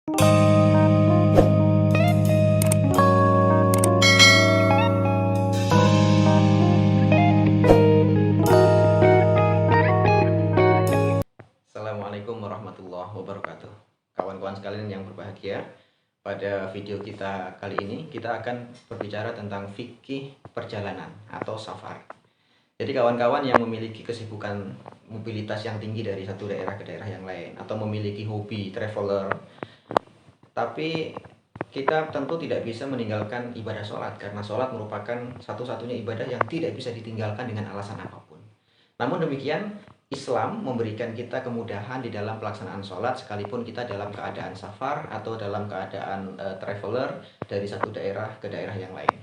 Assalamualaikum warahmatullahi wabarakatuh. Kawan-kawan sekalian yang berbahagia, pada video kita kali ini kita akan berbicara tentang fikih perjalanan atau safar. Jadi kawan-kawan yang memiliki kesibukan mobilitas yang tinggi dari satu daerah ke daerah yang lain, atau memiliki hobi traveler, tapi kita tentu tidak bisa meninggalkan ibadah sholat, karena sholat merupakan satu-satunya ibadah yang tidak bisa ditinggalkan dengan alasan apapun. Namun demikian, Islam memberikan kita kemudahan di dalam pelaksanaan sholat sekalipun kita dalam keadaan safar atau dalam keadaan traveler dari satu daerah ke daerah yang lain.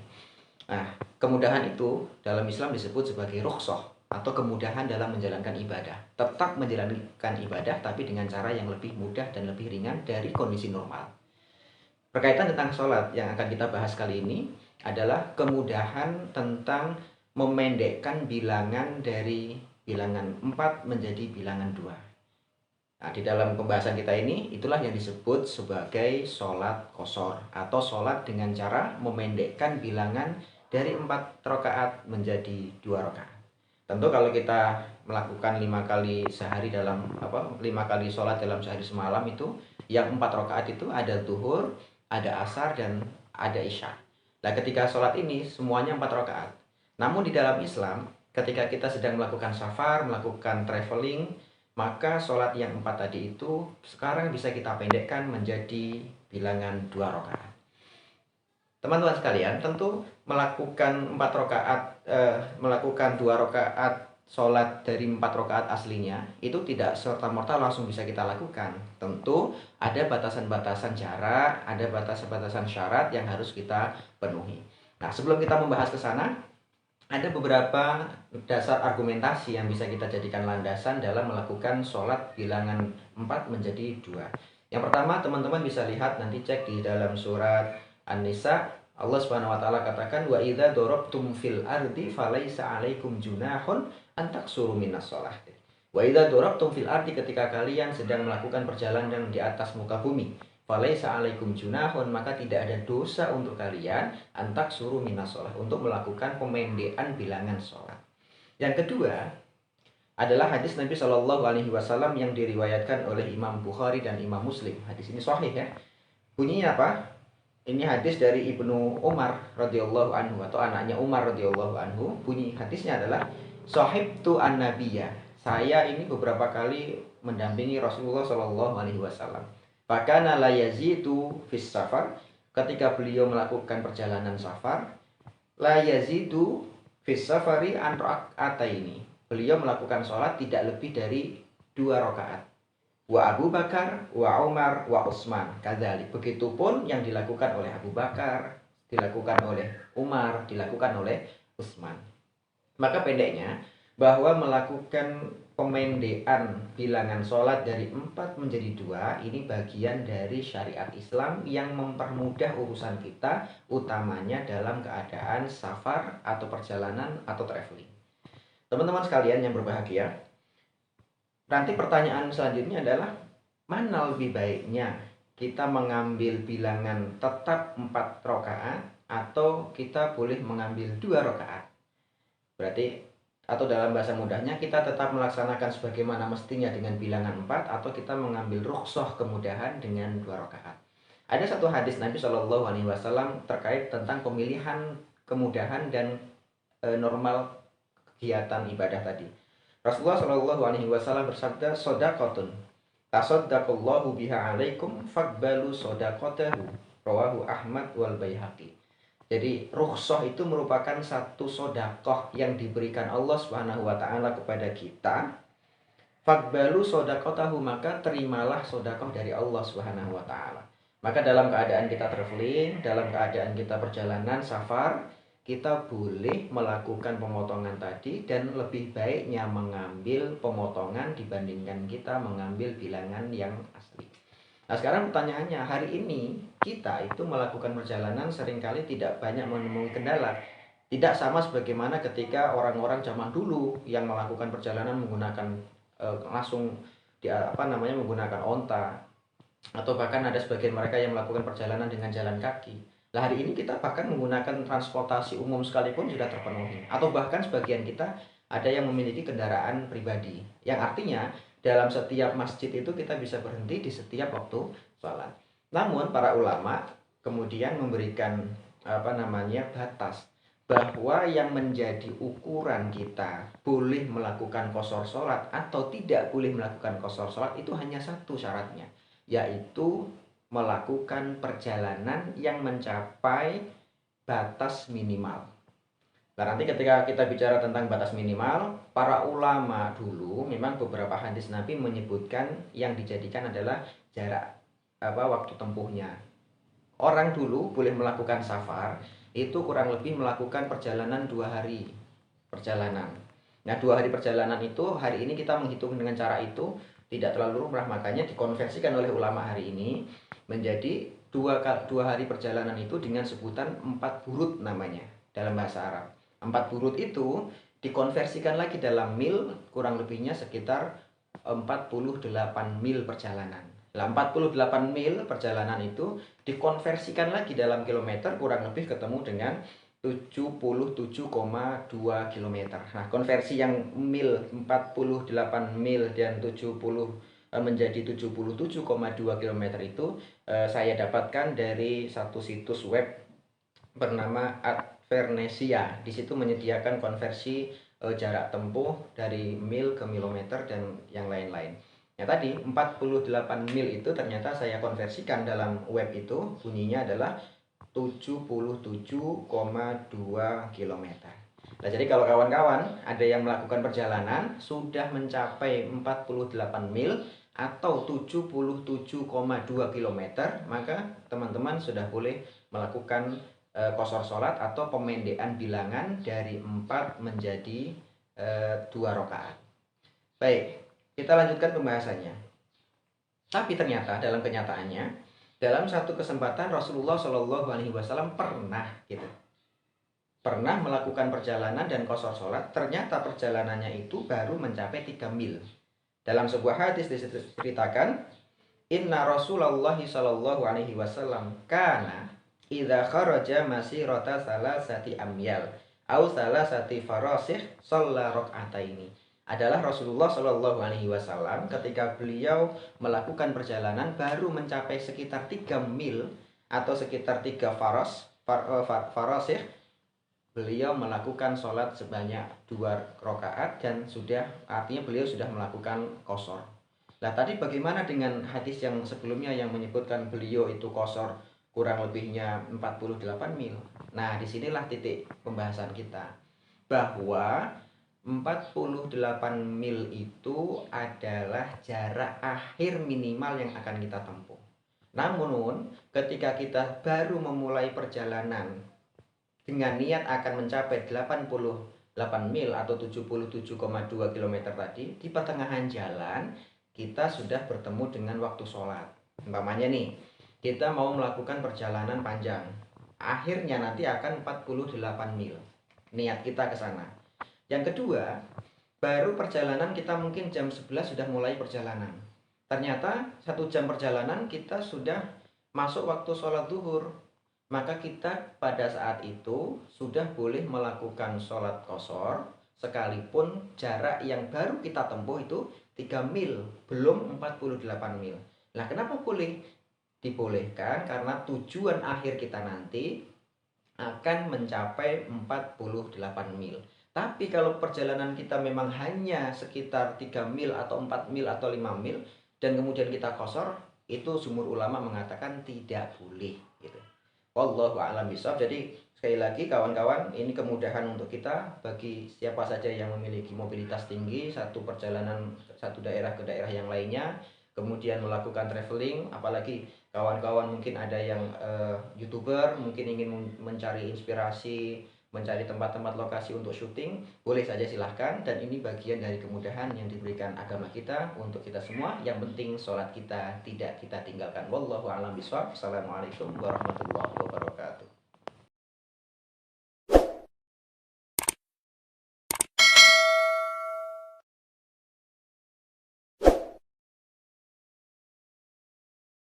Nah, kemudahan itu dalam Islam disebut sebagai rukhsah atau kemudahan dalam menjalankan ibadah. Tetap menjalankan ibadah tapi dengan cara yang lebih mudah dan lebih ringan dari kondisi normal. Berkaitan tentang sholat yang akan kita bahas kali ini adalah kemudahan tentang memendekkan bilangan dari bilangan 4 menjadi bilangan 2. Nah, di dalam pembahasan kita ini, itulah yang disebut sebagai sholat qashar atau sholat dengan cara memendekkan bilangan dari 4 rakaat menjadi 2 rakaat. Tentu kalau kita melakukan 5 kali sehari dalam 5 kali sholat dalam sehari semalam itu, yang 4 rakaat itu ada zuhur, ada asar, dan ada isya. Nah, ketika sholat ini semuanya 4 rakaat. Namun di dalam Islam, ketika kita sedang melakukan safar, melakukan traveling, maka sholat yang 4 tadi itu sekarang bisa kita pendekkan menjadi bilangan 2 rakaat. Teman-teman sekalian, tentu melakukan 4 rakaat, melakukan 2 rakaat sholat dari 4 rakaat aslinya itu tidak serta-merta langsung bisa kita lakukan. Tentu ada batasan-batasan jarak, ada batasan-batasan syarat yang harus kita penuhi. Nah, sebelum kita membahas ke sana, ada beberapa dasar argumentasi yang bisa kita jadikan landasan dalam melakukan sholat bilangan 4 menjadi 2. Yang pertama, teman-teman bisa lihat, nanti cek di dalam surat An-Nisa, Allah Subhanahu wa taala katakan, wa idza darabtum fil ardi falaisa 'alaikum junahun an taksuru minas shalah. Wa idza darabtum fil ardi, ketika kalian sedang melakukan perjalanan di atas muka bumi, falaisa 'alaikum junahun, maka tidak ada dosa untuk kalian an taksuru minas shalah, untuk melakukan pemendekan bilangan sholat. Yang kedua adalah hadis Nabi Shallallahu alaihi wasallam yang diriwayatkan oleh Imam Bukhari dan Imam Muslim. Hadis ini sahih ya. Bunyinya apa? Ini hadis dari Ibnu Umar radhiyallahu anhu, atau anaknya Umar radhiyallahu anhu. Bunyi hadisnya adalah sahibtu an-nabiyya. Saya ini beberapa kali mendampingi Rasulullah Shallallahu alaihi wasallam. Fakana la yazidu fis safar, ketika beliau melakukan perjalanan safar, la yazidu fis safari an rakaataini. Beliau melakukan sholat tidak lebih dari 2 rakaat. Wa Abu Bakar, wa Umar, wa Utsman kadzalik. Begitupun yang dilakukan oleh Abu Bakar, dilakukan oleh Umar, dilakukan oleh Utsman. Maka pendeknya, bahwa melakukan pemendekan bilangan sholat dari 4 menjadi 2 ini bagian dari syariat Islam yang mempermudah urusan kita, utamanya dalam keadaan safar atau perjalanan atau traveling. Teman-teman sekalian yang berbahagia, nanti pertanyaan selanjutnya adalah, mana lebih baiknya kita mengambil bilangan tetap 4 rakaat atau kita boleh mengambil 2 rakaat? Berarti, atau dalam bahasa mudahnya, kita tetap melaksanakan sebagaimana mestinya dengan bilangan 4 atau kita mengambil rukhsah kemudahan dengan 2 rakaat. Ada satu hadis Nabi Shallallahu alaihi wasallam terkait tentang pemilihan kemudahan dan normal kegiatan ibadah tadi. Rasulullah Shallallahu alaihi wasallam bersabda, "Shadaqatun tasaddaqallahu biha 'alaikum faqbalu shadaqatahu." Rawahu Ahmad wal Baihaqi. Jadi rukhsah itu merupakan satu sedekah yang diberikan Allah Subhanahu wa taala kepada kita. Faqbalu shadaqatahu, maka terimalah sedekah dari Allah Subhanahu wa taala. Maka dalam keadaan kita traveling, dalam keadaan kita perjalanan safar, kita boleh melakukan pemotongan tadi, dan lebih baiknya mengambil pemotongan dibandingkan kita mengambil bilangan yang asli. Nah, sekarang pertanyaannya, hari ini kita itu melakukan perjalanan seringkali tidak banyak menemui kendala. Tidak sama sebagaimana ketika orang-orang zaman dulu yang melakukan perjalanan menggunakan langsung menggunakan onta. atau bahkan ada sebagian mereka yang melakukan perjalanan dengan jalan kaki. Nah, hari ini kita bahkan menggunakan transportasi umum sekalipun sudah terpenuhi. Atau bahkan sebagian kita ada yang memiliki kendaraan pribadi. Yang artinya dalam setiap masjid itu kita bisa berhenti di setiap waktu sholat. Namun para ulama kemudian memberikan batas bahwa yang menjadi ukuran kita boleh melakukan qashar sholat atau tidak boleh melakukan qashar sholat itu hanya satu syaratnya, yaitu melakukan perjalanan yang mencapai batas minimal. Nah, nanti ketika kita bicara tentang batas minimal, para ulama dulu memang beberapa hadis Nabi menyebutkan yang dijadikan adalah jarak waktu tempuhnya. Orang dulu boleh melakukan safar itu kurang lebih melakukan perjalanan 2 hari perjalanan. Nah, 2 hari perjalanan itu hari ini kita menghitung dengan cara itu tidak terlalu lumrah, makanya dikonversikan oleh ulama hari ini menjadi dua hari perjalanan itu dengan sebutan 4 burut namanya dalam bahasa Arab. 4 burut itu dikonversikan lagi dalam mil, kurang lebihnya sekitar 48 mil perjalanan. Nah, 48 mil perjalanan itu dikonversikan lagi dalam kilometer, kurang lebih ketemu dengan 77,2 kilometer. Nah, konversi yang mil 48 mil dan 70 menjadi 77,2 kilometer itu saya dapatkan dari satu situs web bernama Advernesia. Di situ menyediakan konversi jarak tempuh dari mil ke kilometer dan yang lain-lain. Ya, tadi 48 mil itu ternyata saya konversikan dalam web itu bunyinya adalah 77,2 kilometer. Nah, jadi kalau kawan-kawan ada yang melakukan perjalanan sudah mencapai 48 mil atau 77,2 kilometer, maka teman-teman sudah boleh melakukan qashar sholat atau pemendekan bilangan dari 4 menjadi 2 rakaat. Baik, kita lanjutkan pembahasannya. Tapi ternyata dalam kenyataannya, dalam satu kesempatan Rasulullah Shallallahu Alaihi Wasallam pernah melakukan perjalanan dan qashar sholat. Ternyata perjalanannya itu baru mencapai 3 mil. Dalam sebuah hadis diceritakan, Inna Rasulullah Shallallahu Alaihi Wasallam kana idza kharaja masirata salasati amyal au salasati farasih shalla rak'ataini. Adalah Rasulullah Shallallahu Alaihi Wasallam ketika beliau melakukan perjalanan baru mencapai sekitar 3 mil atau sekitar 3 farasih, beliau melakukan sholat sebanyak 2 rakaat dan artinya beliau sudah melakukan qashar. Nah, tadi bagaimana dengan hadis yang sebelumnya yang menyebutkan beliau itu qashar kurang lebihnya 48 mil. Nah, disinilah titik pembahasan kita bahwa 48 mil itu adalah jarak akhir minimal yang akan kita tempuh. Namun, ketika kita baru memulai perjalanan dengan niat akan mencapai 88 mil atau 77,2 km tadi, di pertengahan jalan kita sudah bertemu dengan waktu sholat. Umpamanya nih, kita mau melakukan perjalanan panjang. Akhirnya nanti akan 48 mil. Niat kita ke sana. Yang kedua, baru perjalanan kita mungkin jam 11 sudah mulai perjalanan. Ternyata 1 jam perjalanan kita sudah masuk waktu sholat zuhur. Maka kita pada saat itu sudah boleh melakukan sholat qashar sekalipun jarak yang baru kita tempuh itu 3 mil, belum 48 mil. Nah, kenapa boleh? Dibolehkan karena tujuan akhir kita nanti akan mencapai 48 mil. Tapi kalau perjalanan kita memang hanya sekitar 3 mil atau 4 mil atau 5 mil dan kemudian kita qashar, itu jumhur ulama mengatakan tidak boleh gitu. Wallahu a'lam bishawab. Jadi sekali lagi kawan-kawan, ini kemudahan untuk kita bagi siapa saja yang memiliki mobilitas tinggi, satu perjalanan satu daerah ke daerah yang lainnya, kemudian melakukan traveling, apalagi kawan-kawan mungkin ada yang YouTuber mungkin ingin mencari inspirasi, mencari tempat-tempat lokasi untuk syuting, boleh saja silahkan. Dan ini bagian dari kemudahan yang diberikan agama kita untuk kita semua. Yang penting sholat kita tidak kita tinggalkan. Wallahu a'lam bishawab. Assalamualaikum warahmatullahi wabarakatuh.